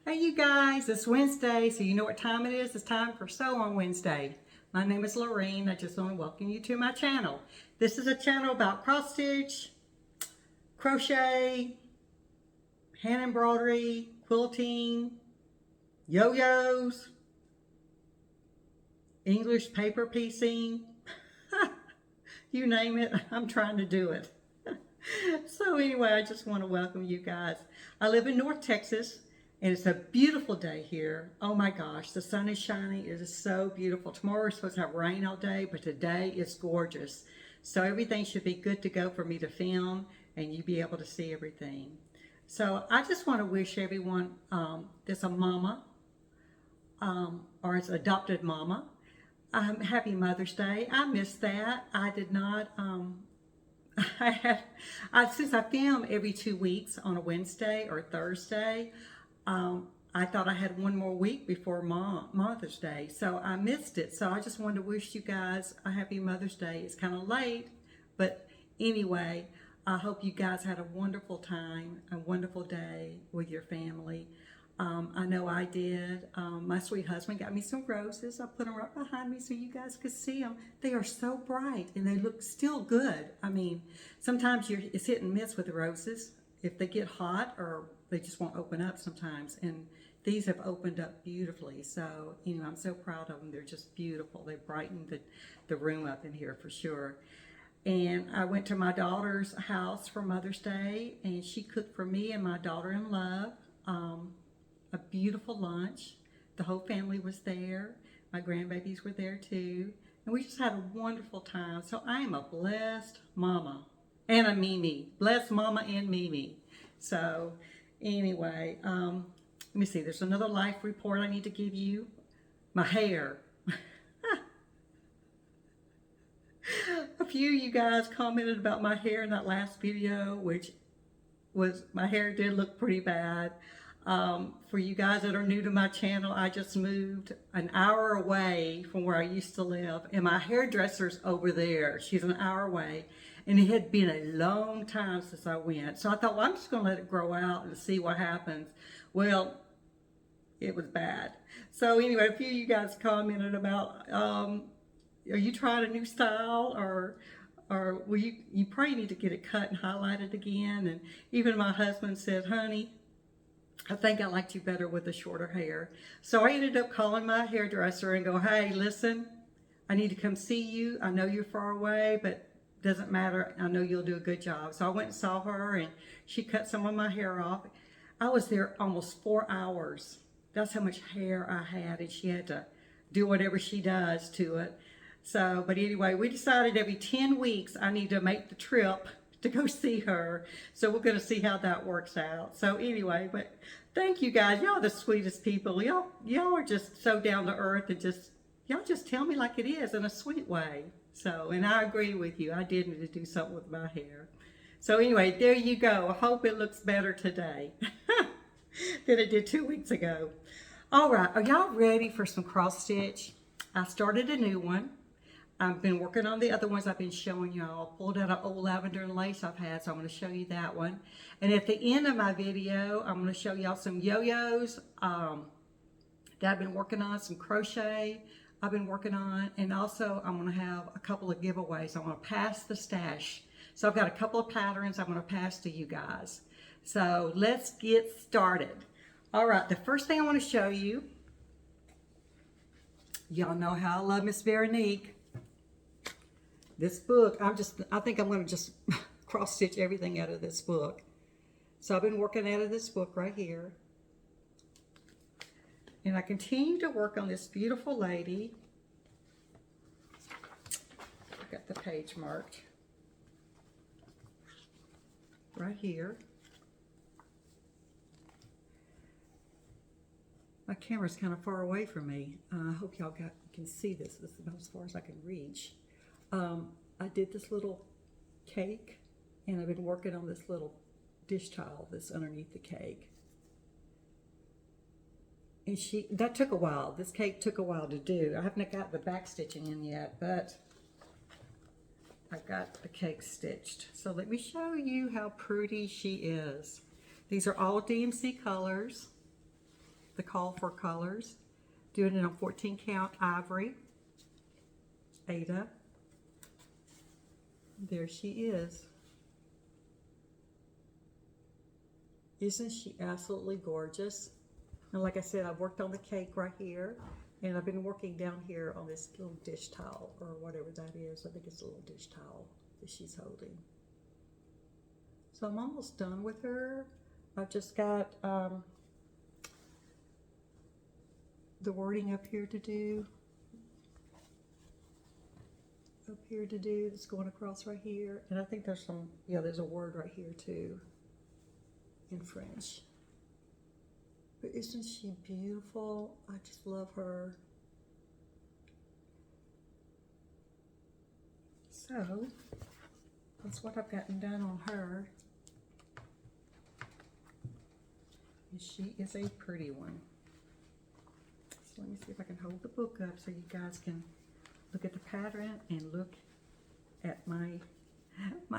Hey you guys, it's Wednesday, so you know what time it is. It's time for Sew on Wednesday. My name is Lorene. I just want to welcome you to my channel. This is a channel about cross stitch, crochet, hand embroidery, quilting, yo-yos, English paper piecing. You name it, I'm trying to do it. So anyway, I just want to welcome you guys. I live in North Texas. And it's a beautiful day here. Oh my gosh, the sun is shining. It is so beautiful. Tomorrow we're supposed to have rain all day, but today it's gorgeous. So everything should be good to go for me to film and you be able to see everything. So I just want to wish everyone that's a mama or is adopted mama, happy Mother's Day. I missed that. I did not. Since I film every 2 weeks on a Wednesday or Thursday, I thought I had one more week before Mother's Day, so I missed it. So I just wanted to wish you guys a happy Mother's Day. It's kind of late, but anyway, I hope you guys had a wonderful time, a wonderful day with your family. I know I did. My sweet husband got me some roses. I put them right behind me so you guys could see them. They are so bright and they look still good. I mean, sometimes it's hit and miss with the roses. If they get hot or they just won't open up sometimes, and these have opened up beautifully. So, you know, I'm so proud of them. They're just beautiful. They brightened the room up in here for sure. And I went to my daughter's house for Mother's Day, and she cooked for me and my daughter-in-law a beautiful lunch. The whole family was there. My grandbabies were there too. And we just had a wonderful time. So I am a blessed mama and a Mimi. Blessed mama and Mimi. So anyway, let me see. There's another life report I need to give you. My hair. A few of you guys commented about my hair in that last video, which was, my hair did look pretty bad. For you guys that are new to my channel, I just moved an hour away from where I used to live, and my hairdresser's over there. She's an hour away, and it had been a long time since I went. So I thought, well, I'm just going to let it grow out and see what happens. Well, it was bad. So anyway, a few of you guys commented about, are you trying a new style, or well, you probably need to get it cut and highlighted again. And even my husband said, honey, I think I liked you better with the shorter hair. So I ended up calling my hairdresser and go, hey, listen, I need to come see you. I know you're far away, but doesn't matter. I know you'll do a good job. So I went and saw her, and she cut some of my hair off. I was there almost 4 hours. That's how much hair I had, and she had to do whatever she does to it. So, but anyway, we decided every 10 weeks I need to make the trip to go see her. So we're going to see how that works out. So anyway, but thank you guys. Y'all are the sweetest people. Y'all are just so down to earth, and y'all just tell me like it is in a sweet way. So, and I agree with you. I did need to do something with my hair. So anyway, there you go. I hope it looks better today than it did 2 weeks ago. All right, are y'all ready for some cross stitch? I started a new one. I've been working on the other ones I've been showing y'all. Pulled out an old Lavender and Lace I've had, so I'm going to show you that one. And at the end of my video, I'm going to show y'all some yo-yos that I've been working on, some crochet I've been working on, and also I'm going to have a couple of giveaways. I'm going to pass the stash. So I've got a couple of patterns I'm going to pass to you guys. So let's get started. All right, the first thing I want to show you, y'all know how I love Miss Veronique. This book, I think I'm going to just cross stitch everything out of this book. So I've been working out of this book right here. And I continue to work on this beautiful lady. I've got the page marked right here. My camera's kind of far away from me. I hope y'all can see this. This is about as far as I can reach. I did this little cake, and I've been working on this little dish towel that's underneath the cake. And that took a while. This cake took a while to do. I haven't got the back stitching in yet, but I got the cake stitched. So let me show you how pretty she is. These are all DMC colors. the call for colors. Doing it on 14 count ivory. Ada. There she is. Isn't she absolutely gorgeous? And like I said, I've worked on the cake right here, and I've been working down here on this little dish towel, or whatever that is. I think it's a little dish towel that she's holding. So I'm almost done with her. I've just got the wording up here to do. That's going across right here. And I think there's some, yeah, there's a word right here too in French. But isn't she beautiful? I just love her. So that's what I've gotten done on her. And she is a pretty one. So let me see if I can hold the book up so you guys can look at the pattern and look at my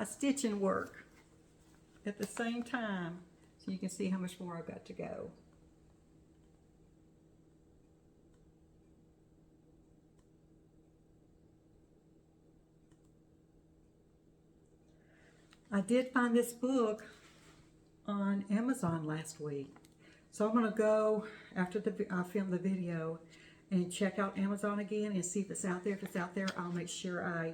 stitching work at the same time, so you can see how much more I've got to go. I did find this book on Amazon last week. So I'm going to go, after I film the video, and check out Amazon again and see if it's out there. If it's out there, I'll make sure I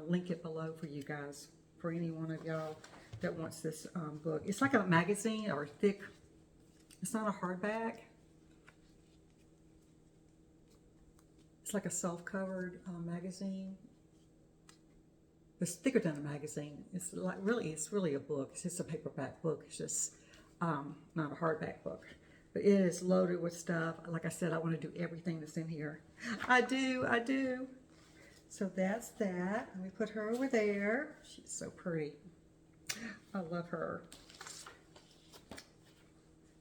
link it below for you guys, for any one of y'all that wants this book. It's like a magazine, or thick. It's not a hardback. It's like a self-covered magazine. It's thicker than a magazine. It's like it's really a book. It's just a paperback book. It's just not a hardback book. But it is loaded with stuff. Like I said, I want to do everything that's in here. I do. So that's that. Let me put her over there. She's so pretty. I love her.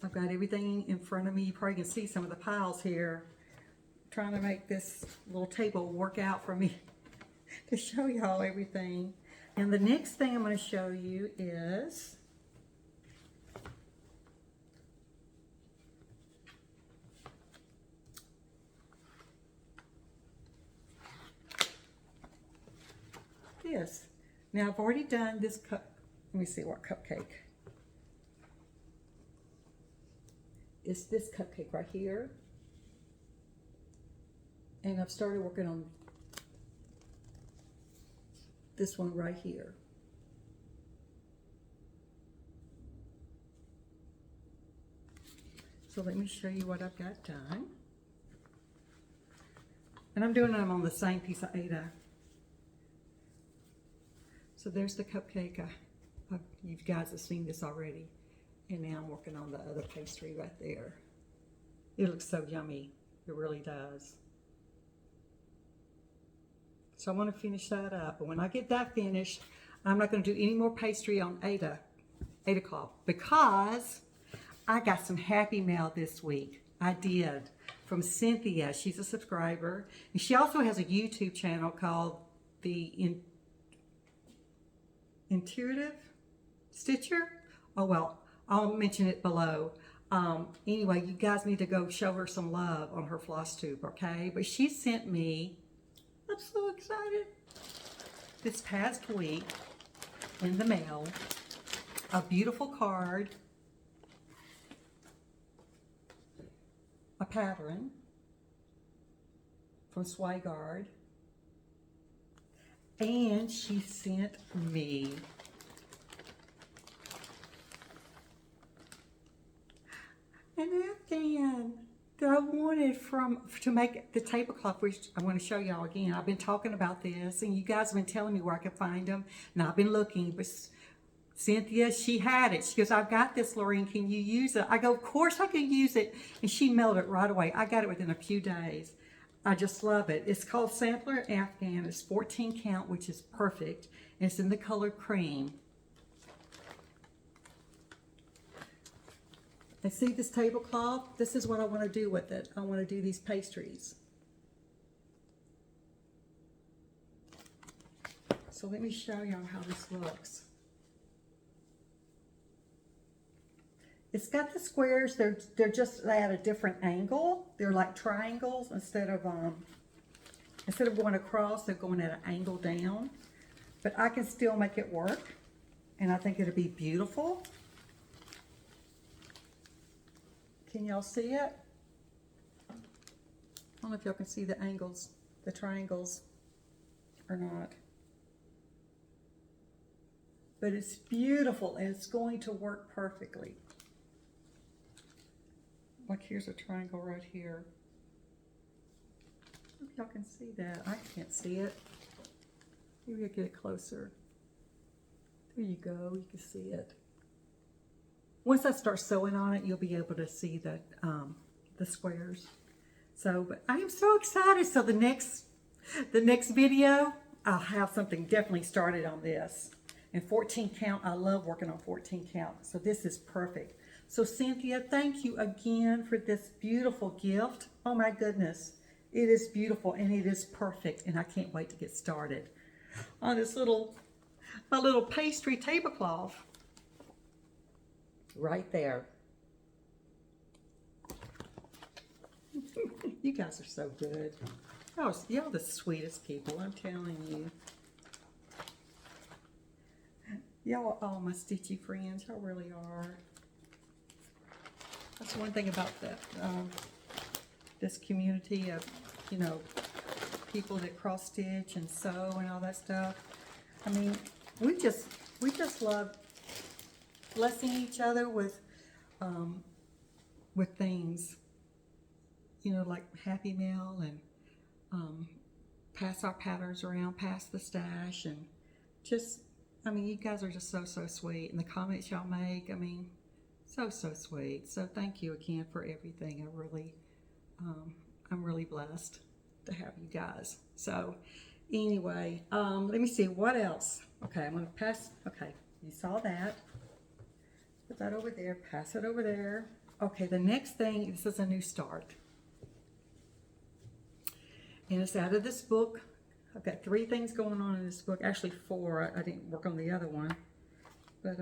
I've got everything in front of me. You probably can see some of the piles here. I'm trying to make this little table work out for me to show y'all everything. And the next thing I'm going to show you is this. Now I've already done this cup. Let me see what cupcake. It's this cupcake right here. And I've started working on this one right here. So let me show you what I've got done. And I'm doing them on the same piece of Ada. So there's the cupcake. You guys have seen this already. And now I'm working on the other pastry right there. It looks so yummy. It really does. So I'm going to finish that up. But when I get that finished, I'm not going to do any more pastry on Ada cloth, because I got some Happy Mail this week. I did. From Cynthia. She's a subscriber. And she also has a YouTube channel called the Intuitive Stitcher. Oh well, I'll mention it below. Anyway, you guys need to go show her some love on her Flosstube, okay? But she sent me, I'm so excited, this past week in the mail, a beautiful card, a pattern from Swagard, and she sent me an Afghan that I wanted to make the tablecloth, which I'm going to show y'all again. I've been talking about this, and you guys have been telling me where I could find them, and I've been looking, but Cynthia, she had it. She goes, I've got this, Lorraine, can you use it? I go, of course I can use it. And she mailed it right away. I got it within a few days. I just love it. It's called Sampler Afghan. It's 14 count, which is perfect. And it's in the color cream. And see this tablecloth? This is what I want to do with it. I want to do these pastries. So let me show y'all how this looks. It's got the squares. They're just at a different angle. They're like triangles instead of going across. They're going at an angle down. But I can still make it work, and I think it'll be beautiful. Can y'all see it? I don't know if y'all can see the angles, the triangles, or not. But it's beautiful, and it's going to work perfectly. Like here's a triangle right here. I don't know if y'all can see that. I can't see it. Maybe I'll get it closer. There you go, you can see it. Once I start sewing on it, you'll be able to see the squares. So, but I am so excited. So the next video, I'll have something definitely started on this. And 14 count, I love working on 14 count. So this is perfect. So Cynthia, thank you again for this beautiful gift. Oh my goodness, it is beautiful and it is perfect. And I can't wait to get started on this my little pastry tablecloth. Right there. You guys are so good. Y'all the sweetest people, I'm telling you. Y'all are all my stitchy friends. Y'all really are. That's one thing about this community of, you know, people that cross stitch and sew and all that stuff. I mean, we just love blessing each other with things, you know, like Happy Mail and pass our patterns around, pass the stash, and just, I mean, you guys are just so sweet, and the comments y'all make, I mean, so sweet. So thank you again for everything. I'm really blessed to have you guys. So anyway, let me see what else. Okay, I'm gonna pass. Okay, you saw that. Put that over there, pass it over there. Okay, the next thing, this is a new start. And it's out of this book. I've got 3 things going on in this book, actually 4. I didn't work on the other one. But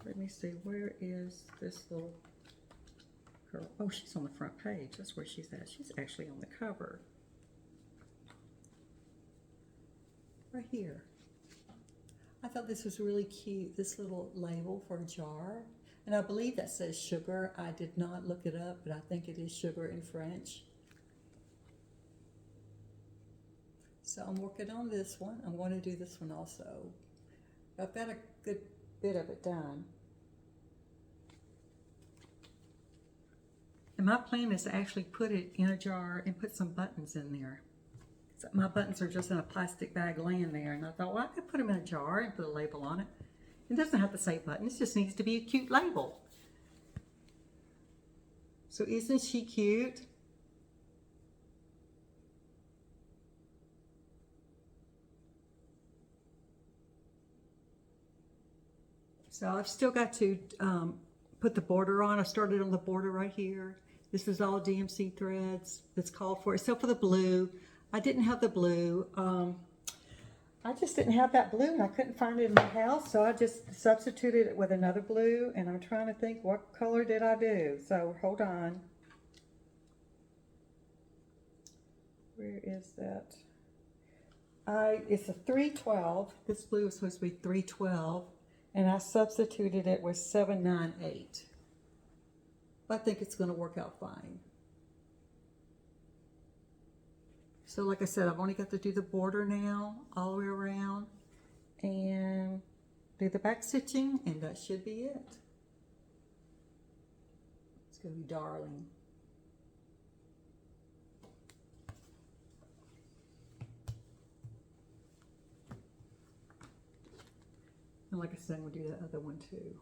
let me see, where is this little girl? Oh, she's on the front page. That's where she's at. She's actually on the cover. Right here. I thought this was really cute, this little label for a jar. And I believe that says sugar. I did not look it up, but I think it is sugar in French. So I'm working on this one. I'm going to do this one also. I've got a good bit of it done. And my plan is to actually put it in a jar and put some buttons in there. So my buttons are just in a plastic bag laying there, and I thought, well, I could put them in a jar and put a label on it. It doesn't have to say buttons, it just needs to be a cute label. So isn't she cute? So I've still got to put the border on. I started on the border right here. This is all DMC threads that's called for, except for the blue. I didn't have the blue. I just didn't have that blue, and I couldn't find it in my house, so I just substituted it with another blue, and I'm trying to think, what color did I do? So hold on. Where is that? It's a 312. This blue is supposed to be 312, and I substituted it with 798. I think it's going to work out fine. So like I said, I've only got to do the border now, all the way around, and do the back stitching, and that should be it. It's going to be darling. And like I said, I'm going to do the other one too.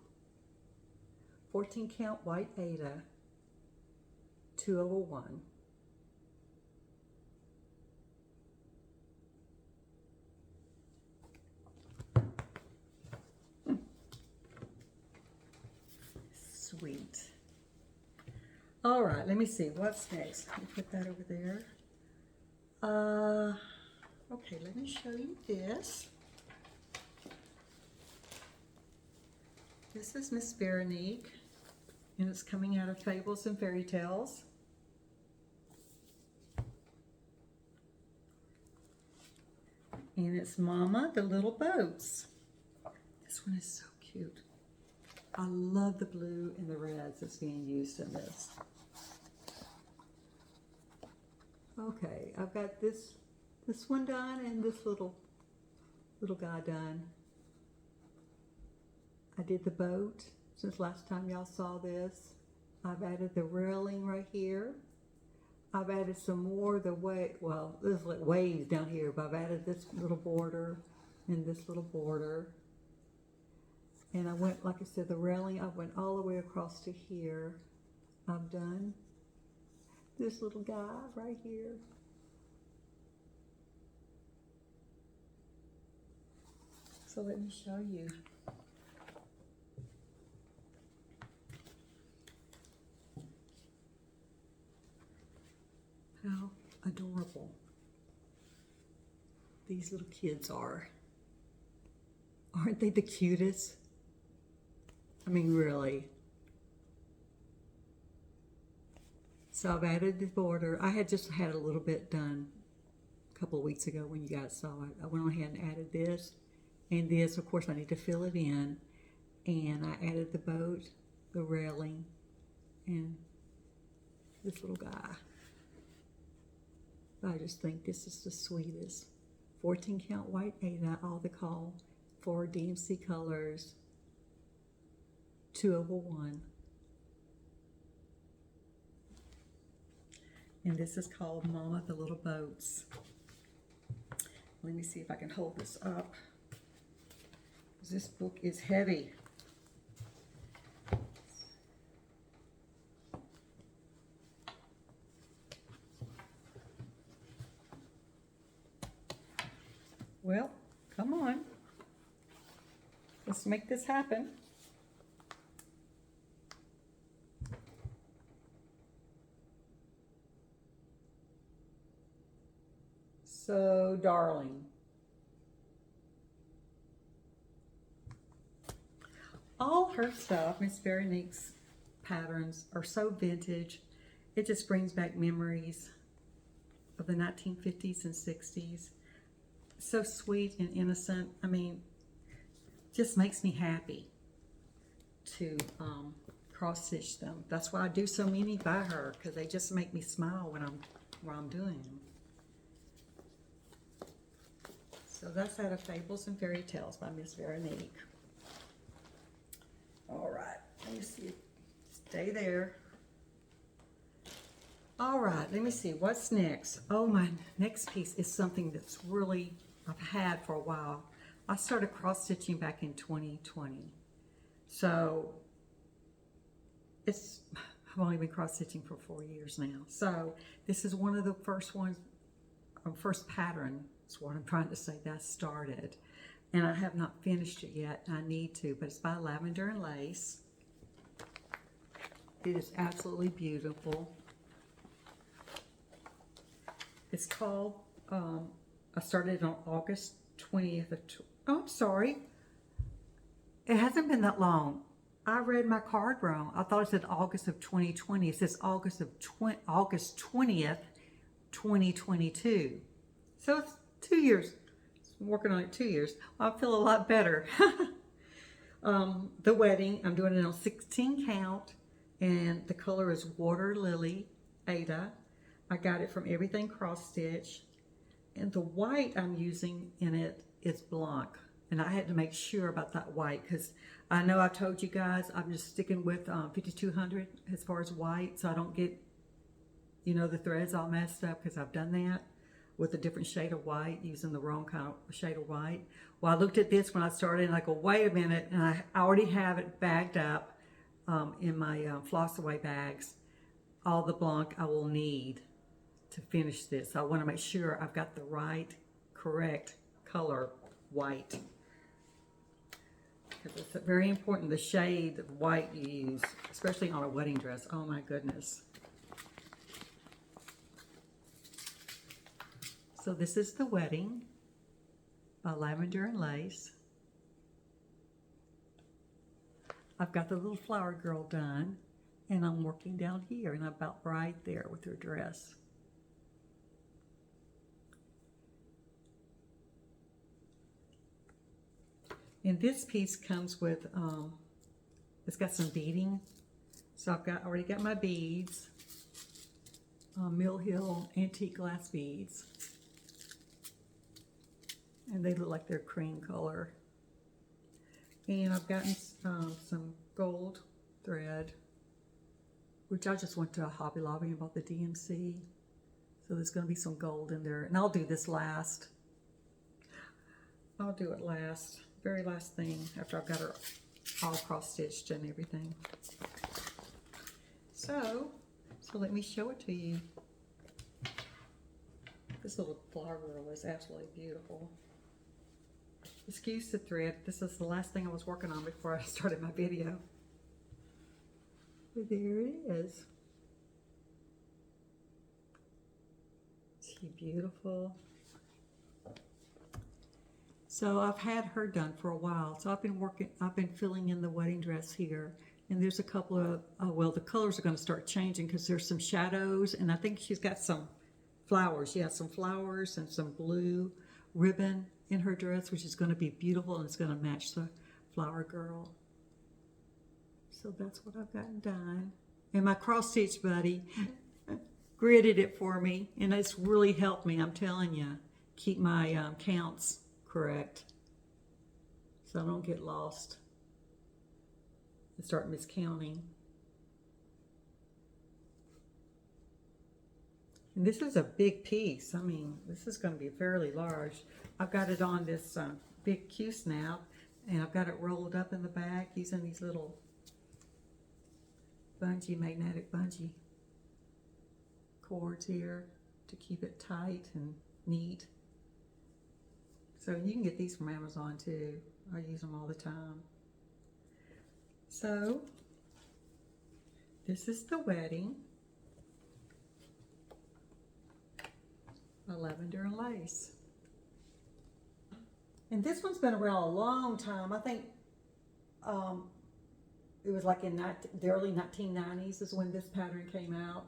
14 count white Aida, 201. Sweet. All right, let me see what's next. Let me put that over there. Okay, let me show you this. This is Miss Veronique And it's coming out of Fables and Fairy Tales. And it's Mama, the Little Boats. This one is so cute. I love the blue and the reds that's being used in this. Okay, I've got this one done and this little guy done. I did the boat since last time y'all saw this. I've added the railing right here. I've added some more of the well, there's like waves down here, but I've added this little border and this little border. And I went, like I said, the railing, I went all the way across to here. I've done this little guy right here. So let me show you. How adorable these little kids are. Aren't they the cutest? I mean, really. So I've added the border. I had just had a little bit done a couple of weeks ago when you guys saw it. I went ahead and added this and this. Of course, I need to fill it in. And I added the boat, the railing, and this little guy. I just think this is the sweetest. 14 count white Ada, all the call, 4 DMC colors, 2 over 1. And this is called Mama, the Little Boats. Let me see if I can hold this up. This book is heavy. Well, come on. Let's make this happen. So, darling. All her stuff, Miss Veronique's patterns, are so vintage. It just brings back memories of the 1950s and 60s. So sweet and innocent. I mean, just makes me happy to cross stitch them. That's why I do so many by her, because they just make me smile when I'm doing them. So that's out of Fables and Fairy Tales by Miss Veronique. All right, let me see. Stay there. All right, let me see. What's next? Oh, my next piece is something that's really I've had for a while. I started cross stitching back in 2020. So I've only been cross stitching for 4 years now. So this is one of the first ones, first pattern is what I'm trying to say that I started. And I have not finished it yet. I need to, but it's by Lavender and Lace. It is absolutely beautiful. It's called, I started on August 20th. Oh, I'm sorry. It hasn't been that long. I read my card wrong. I thought it said August of 2020. It says August 20th, 2022. So it's 2 years. I'm working on it 2 years. I feel a lot better. The wedding, I'm doing it on 16 count, and the color is Water Lily Ada. I got it from Everything Cross Stitch, and the white I'm using in it is Blanc. And I had to make sure about that white, because I know I told you guys I'm just sticking with 5200 as far as white, so I don't get, you know, the threads all messed up, because I've done that with a different shade of white, using the wrong kind of shade of white. Well, I looked at this when I started, and I go, wait a minute, and I already have it bagged up in my floss away bags, all the Blanc I will need to finish this. So I want to make sure I've got the right, correct color white. Because it's very important, the shade of white you use, especially on a wedding dress. Oh my goodness. So this is The Wedding by Lavender and Lace. I've got the little flower girl done. And I'm working down here, and I'm about right there with her dress. And this piece comes with, it's got some beading. So already got my beads, Mill Hill antique glass beads. And they look like they're cream color. And I've gotten some gold thread, which I just went to a Hobby Lobby and bought the DMC. So there's going to be some gold in there. And I'll do this last. I'll do it last. Very last thing after I've got her all cross stitched and everything. So let me show it to you. This little flower girl is absolutely beautiful. Excuse the thread. This is the last thing I was working on before I started my video. But there it is. Is she beautiful? So I've had her done for a while. So I've been filling in the wedding dress here. And there's a couple of, well, the colors are going to start changing because there's some shadows. And I think she's got some flowers. Yeah, some flowers and some blue ribbon in her dress, which is going to be beautiful. And it's going to match the flower girl. So that's what I've gotten done. And my cross stitch buddy gridded it for me. And it's really helped me, I'm telling you, keep my counts correct, so I don't get lost and start miscounting. And this is a big piece. I mean, this is going to be fairly large. I've got it on this big Q-snap, and I've got it rolled up in the back using these little magnetic bungee cords here to keep it tight and neat. So you can get these from Amazon too. I use them all the time. So this is the wedding. Lavender and Lace. And this one's been around a long time. I think it was like in the early 1990s is when this pattern came out.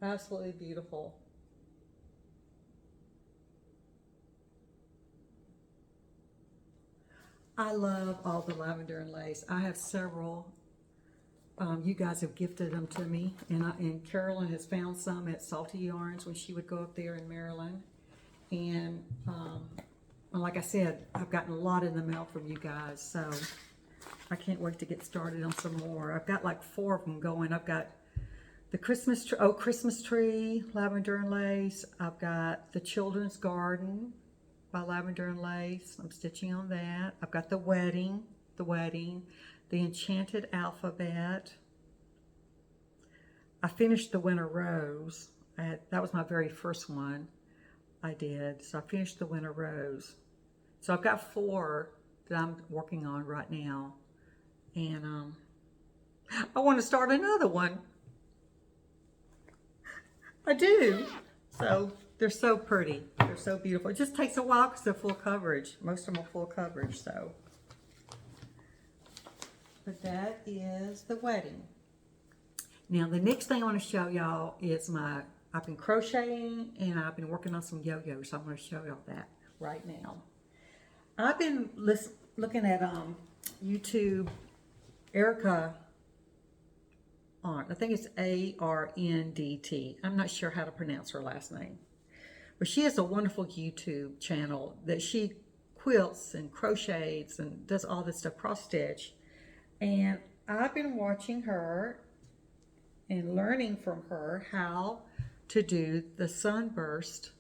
Absolutely beautiful. I love all the Lavender and Lace. I have several. You guys have gifted them to me, and Carolyn has found some at Salty Yarns when she would go up there in Maryland. And like I said, I've gotten a lot in the mail from you guys, so I can't wait to get started on some more. I've got like 4 of them going. I've got the Christmas tree, Lavender and Lace. I've got the Children's Garden by Lavender and Lace. I'm stitching on that. I've got the wedding, the Enchanted Alphabet. I finished the Winter Rose. That was my very first one I did. So I finished the Winter Rose. So I've got 4 that I'm working on right now. And I want to start another one. I do. So they're so pretty. They're so beautiful. It just takes a while because they're full coverage. Most of them are full coverage, so. But that is the wedding. Now the next thing I want to show y'all is I've been crocheting and I've been working on some yo-yos. So I'm going to show y'all that right now. I've been looking at YouTube, Erica Arndt. I think it's A-R-N-D-T. I'm not sure how to pronounce her last name. But she has a wonderful YouTube channel that she quilts and crochets and does all this stuff, cross stitch. And I've been watching her and learning from her how to do the Sunburst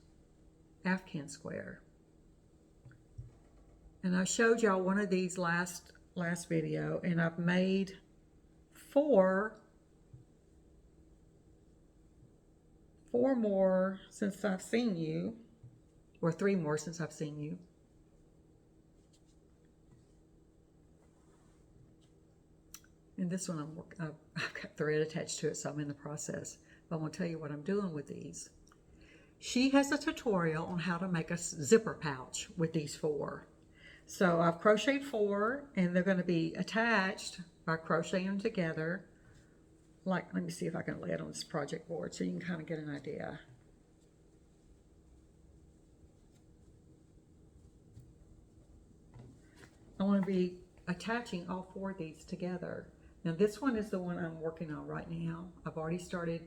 Afghan square. And I showed y'all one of these last video, and I've made 4 more since I've seen you, or 3 more since I've seen you. And this one I've got thread attached to it, so I'm in the process. But I want to tell you what I'm doing with these. She has a tutorial on how to make a zipper pouch with these 4. So I've crocheted 4, and they're going to be attached by crocheting them together. Like, let me see if I can lay it on this project board so you can kind of get an idea. I want to be attaching all 4 of these together. Now this one is the one I'm working on right now. I've already started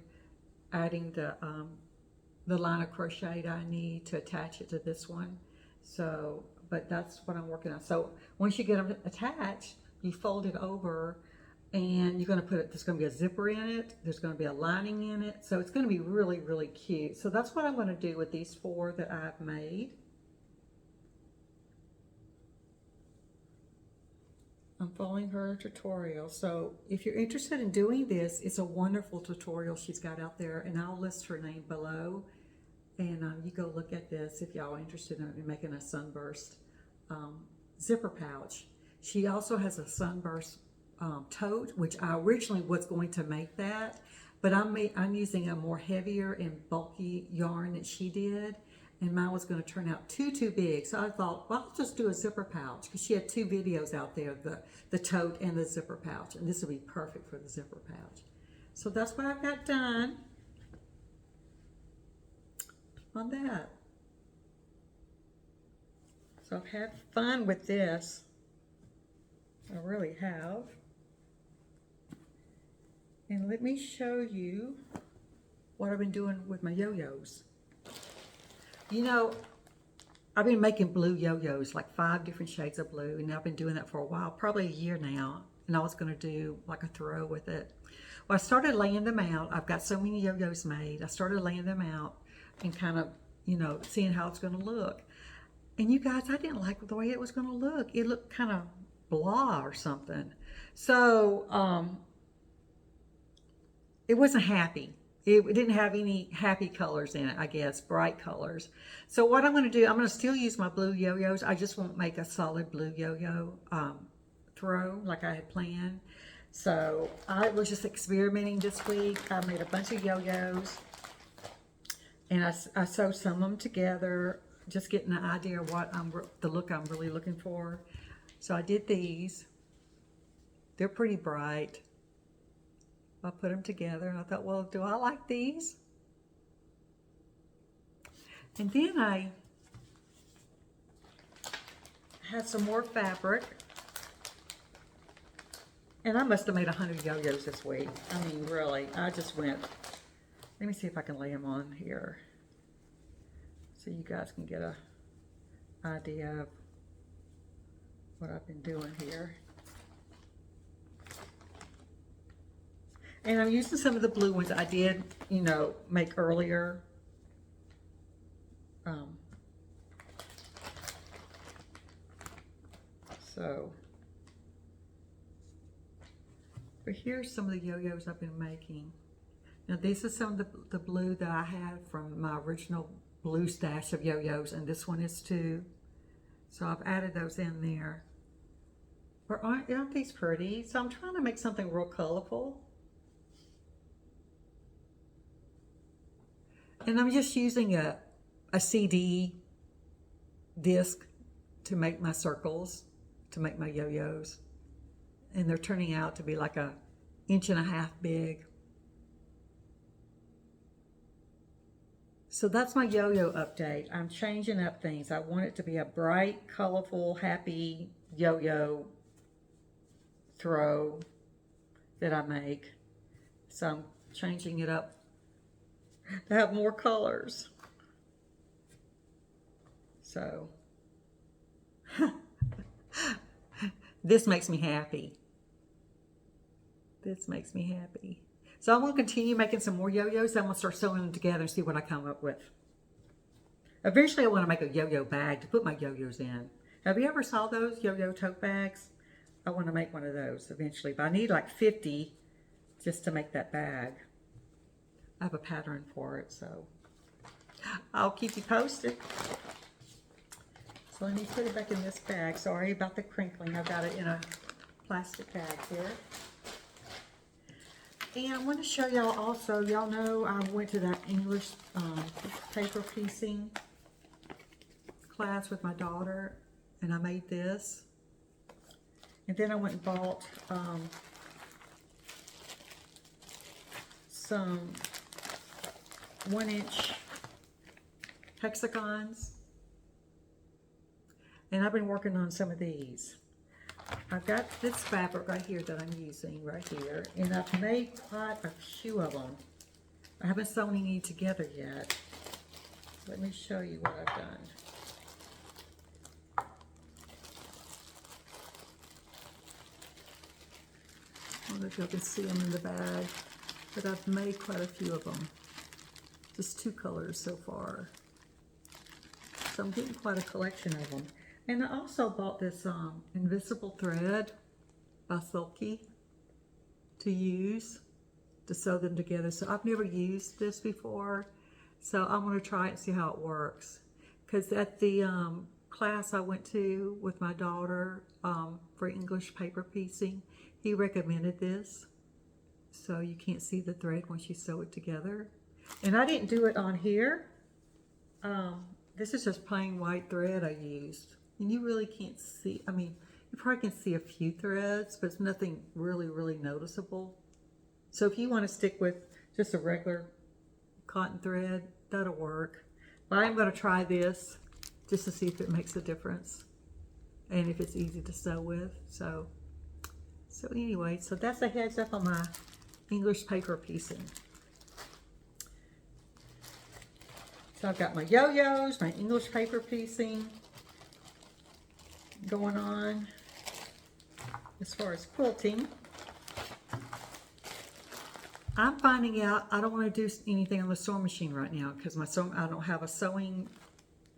adding the line of crochet that I need to attach it to this one. So, but that's what I'm working on. So once you get them attached, you fold it over, and you're going to put it, there's going to be a zipper in it, there's going to be a lining in it, so it's going to be really, really cute. So that's what I'm going to do with these 4 that I've made. I'm following her tutorial. So if you're interested in doing this, it's a wonderful tutorial she's got out there, and I'll list her name below. And you go look at this if y'all are interested in making a sunburst zipper pouch. She also has a sunburst tote, which I originally was going to make that, but I'm using a more heavier and bulky yarn that she did, and mine was going to turn out too big. So I thought, well, I'll just do a zipper pouch, because she had 2 videos out there, the tote and the zipper pouch, and this would be perfect for the zipper pouch. So that's what I've got done on that. So I've had fun with this. I really have. And let me show you what I've been doing with my yo-yos. You know, I've been making blue yo-yos, like 5 different shades of blue, and I've been doing that for a while, probably a year now, and I was going to do like a throw with it. Well, I started laying them out. I've got so many yo-yos made. I started laying them out and kind of, you know, seeing how it's going to look. And you guys, I didn't like the way it was going to look. It looked kind of blah or something. So it wasn't happy. It didn't have any happy colors in it, I guess, bright colors. So what I'm going to do, I'm going to still use my blue yo-yos. I just won't make a solid blue yo-yo throw like I had planned. So I was just experimenting this week. I made a bunch of yo-yos, and I sewed some of them together, just getting an idea of what the look I'm really looking for. So I did these. They're pretty bright. I put them together, and I thought, well, do I like these? And then I had some more fabric, and I must have made 100 yo-yos this week. I mean, really, I just went. Let me see if I can lay them on here so you guys can get an idea of what I've been doing here. And I'm using some of the blue ones I did, you know, make earlier. But here's some of the yo-yos I've been making. Now this is some of the blue that I had from my original blue stash of yo-yos, and this one is too. So I've added those in there. But aren't these pretty? So I'm trying to make something real colorful. And I'm just using a CD disc to make my circles, to make my yo-yos. And they're turning out to be like 1.5 inches big. So that's my yo-yo update. I'm changing up things. I want it to be a bright, colorful, happy yo-yo throw that I make. So I'm changing it up to have more colors. So this makes me happy. This makes me happy. So I'm going to continue making some more yo-yos. I'm going to start sewing them together and see what I come up with. Eventually I want to make a yo-yo bag to put my yo-yos in. Have you ever saw those yo-yo tote bags? I want to make one of those eventually, but I need like 50 just to make that bag. I have a pattern for it, so I'll keep you posted. So let me put it back in this bag. Sorry about the crinkling. I've got it in a plastic bag here. And I want to show y'all also, y'all know I went to that English paper piecing class with my daughter, and I made this. And then I went and bought some 1-inch hexagons. And I've been working on some of these. I've got this fabric right here that I'm using right here, and I've made quite a few of them. I haven't sewn any together yet. Let me show you what I've done. I don't know if y'all can see them in the bag, but I've made quite a few of them. Just 2 colors so far. So I'm getting quite a collection of them. And I also bought this invisible thread by Sulky to use to sew them together. So I've never used this before, so I'm going to try it and see how it works. Because at the class I went to with my daughter for English paper piecing, he recommended this, so you can't see the thread once you sew it together. And I didn't do it on here. This is just plain white thread I used. And you really can't see, I mean, you probably can see a few threads, but it's nothing really, really noticeable. So if you want to stick with just a regular cotton thread, that'll work. But I'm going to try this just to see if it makes a difference and if it's easy to sew with. So anyway, so that's a heads up on my English paper piecing. So I've got my yo-yos, my English paper piecing going on. As far as quilting, I'm finding out I don't want to do anything on the sewing machine right now because I don't have a sewing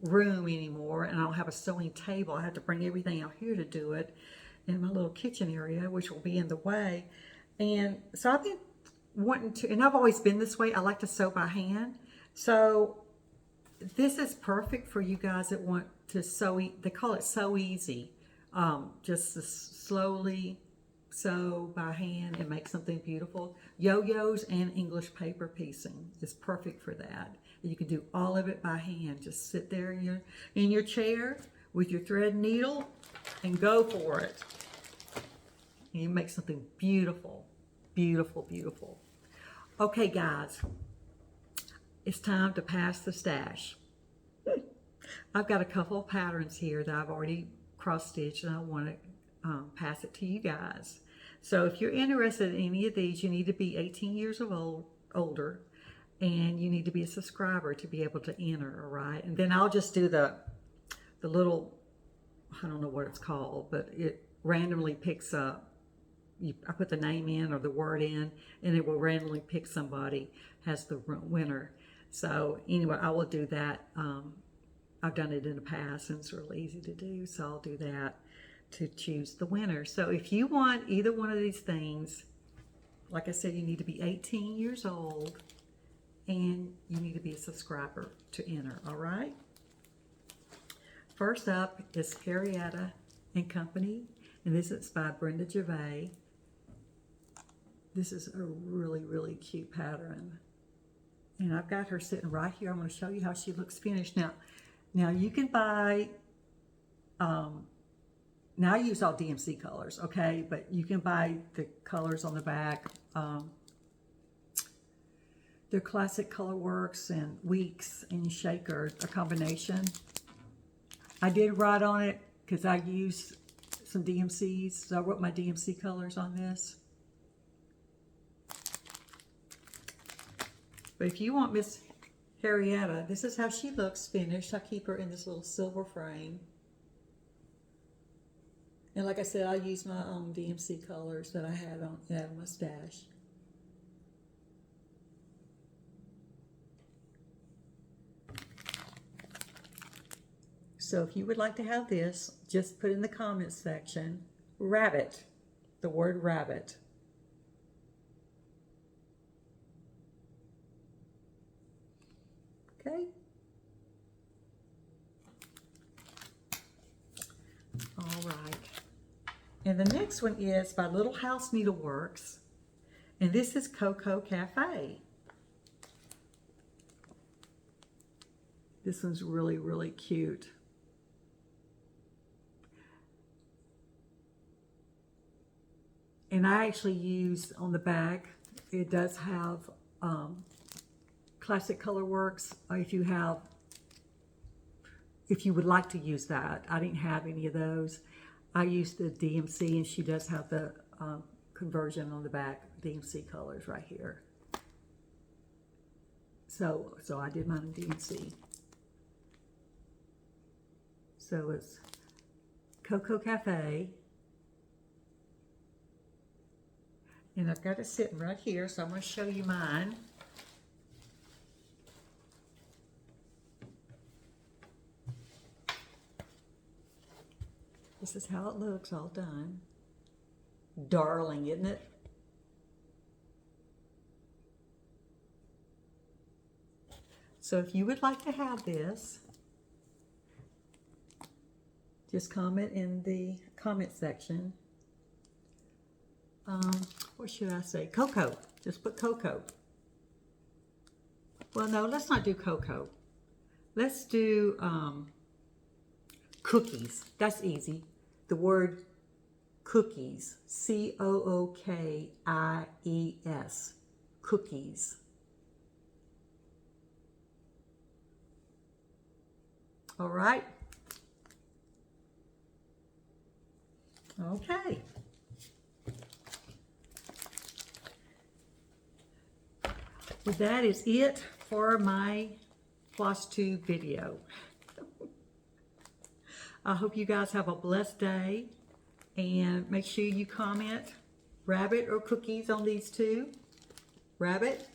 room anymore, and I don't have a sewing table. I have to bring everything out here to do it in my little kitchen area, which will be in the way. And so I've been wanting to, and I've always been this way. I like to sew by hand. So this is perfect for you guys that want to sew. They call it Sew Easy. Just to slowly sew by hand and make something beautiful. Yo-yos and English paper piecing is perfect for that. You can do all of it by hand. Just sit there in your chair with your thread and needle and go for it. And you make something beautiful, beautiful, beautiful. Okay, guys, it's time to pass the stash. I've got a couple of patterns here that I've already cross-stitched, and I want to pass it to you guys. So if you're interested in any of these, you need to be 18 years of older, and you need to be a subscriber to be able to enter, all right? And then I'll just do the little, I don't know what it's called, but it randomly picks up. I put the name in or the word in, and it will randomly pick somebody as the winner. So anyway, I will do that. I've done it in the past, and it's really easy to do, so I'll do that to choose the winner. So if you want either one of these things, like I said, you need to be 18 years old, and you need to be a subscriber to enter, all right? First up is Harrietta and Company, and this is by Brenda Gervais. This is a really, really cute pattern. And I've got her sitting right here. I'm going to show you how she looks finished. Now you can buy, now I use all DMC colors, okay? But you can buy the colors on the back. They're Classic Colorworks and Weeks and Shaker, a combination. I did write on it because I used some DMCs, so I wrote my DMC colors on this. But if you want Miss Harrietta, this is how she looks finished. I keep her in this little silver frame. And like I said, I use my own DMC colors that I had on my stash. So if you would like to have this, just put in the comments section, rabbit, the word rabbit. Okay. All right. And the next one is by Little House Needleworks. And this is Coco Cafe. This one's really, really cute. And I actually use on the back, it does have Classic Colorworks. If you would like to use that. I didn't have any of those. I used the DMC, and she does have the conversion on the back, DMC colors right here. So I did mine in DMC. So it's Cocoa Cafe. And I've got it sitting right here, so I'm going to show you mine. This is how it looks all done. Darling, isn't it? So if you would like to have this, just comment in the comment section. What should I say? Cocoa. Just put cocoa. Well, no, let's not do cocoa. Let's do cookies. That's easy. The word cookies. C-O-O-K-I-E-S. Cookies. All right. Okay. Well, that is it for my Flosstube video. I hope you guys have a blessed day, and make sure you comment rabbit or cookies on these two. Rabbit,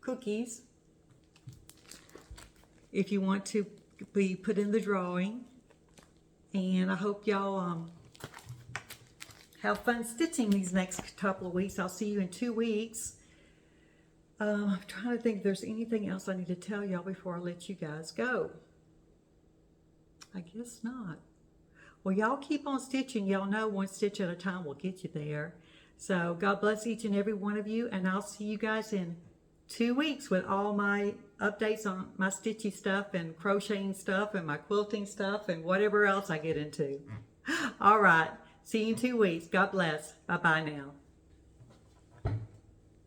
cookies, if you want to be put in the drawing. And I hope y'all have fun stitching these next couple of weeks. I'll see you in 2 weeks. I'm trying to think if there's anything else I need to tell y'all before I let you guys go. I guess not. Well, y'all keep on stitching. Y'all know one stitch at a time will get you there. So God bless each and every one of you, and I'll see you guys in 2 weeks with all my updates on my stitchy stuff and crocheting stuff and my quilting stuff and whatever else I get into. All right. See you in 2 weeks. God bless. Bye-bye now.